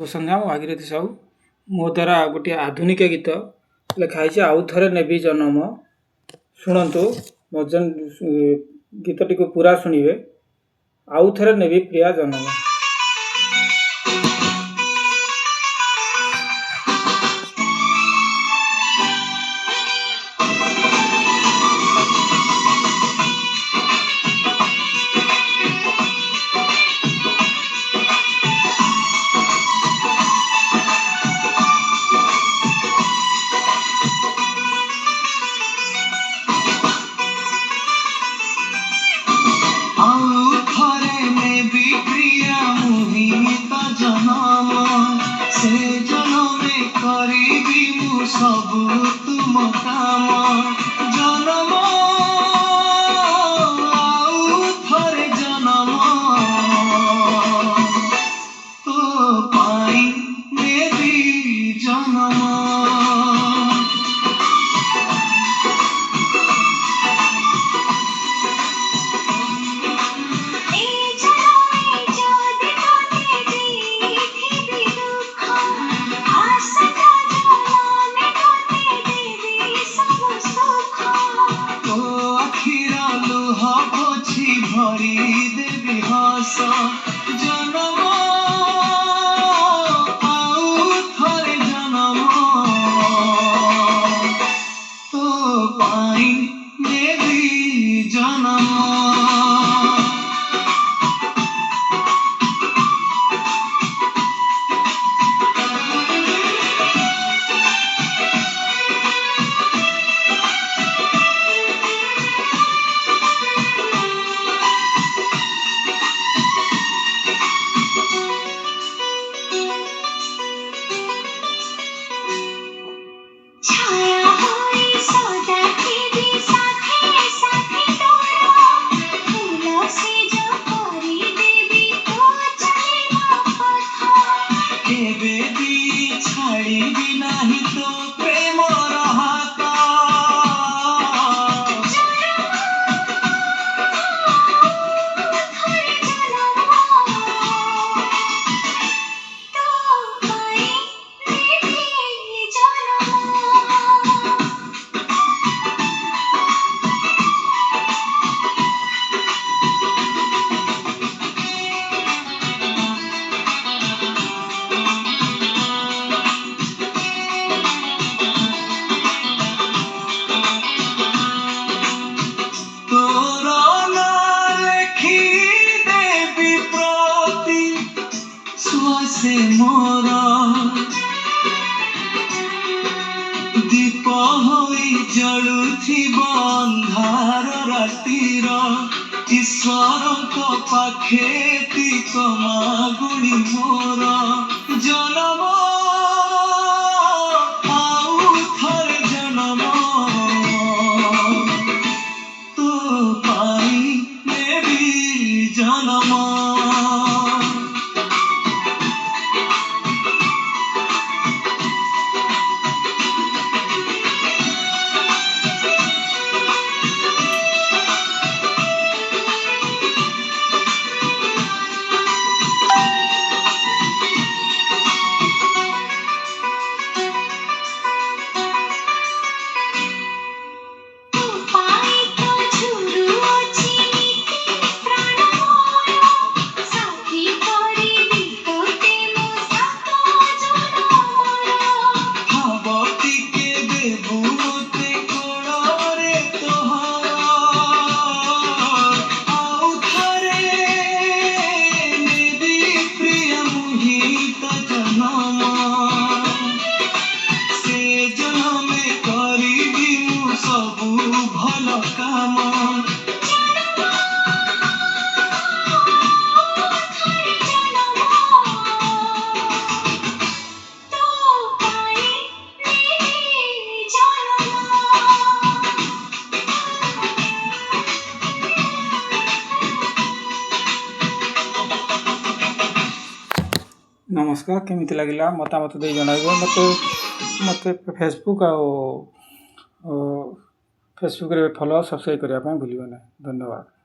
ସନ୍ଧ୍ୟା ମୁଁ ଭାଗୀରଥୀ ସାହୁ। ମୋ ଦ୍ୱାରା ଗୋଟିଏ ଆଧୁନିକ ଗୀତ ଲେଖା ହେଇଛି ଆଉ ଥରେ ନେବି ଜନମ। ଶୁଣନ୍ତୁ, ମୋ ଗୀତଟିକୁ ପୁରା ଶୁଣିବେ। ଆଉ ଥରେ ନେବି ପ୍ରିୟା ଜନମ। से जनमे करिबी मु सबु तुम काम जनम आउ थरे जनम तो पाई नेबी जनम। भरी देवी हस जनम आउ थरे जनम तो पाई देवी जनम। नहीं तो प्रेम रहता से मोरा दीप होई जलुथिब अंधार रातिर ईश्वर को पाखे तीक मागुणी मोर जनम आउ थरे जनम तो पाई नेबी जनम। नमस्कार, केमिति लगिला मतामत दे जणाइबे। मते फेसबुक फेसबुक रे फॉलो सब्सक्राइब करिया पय भूलिबे ना। धन्यवाद।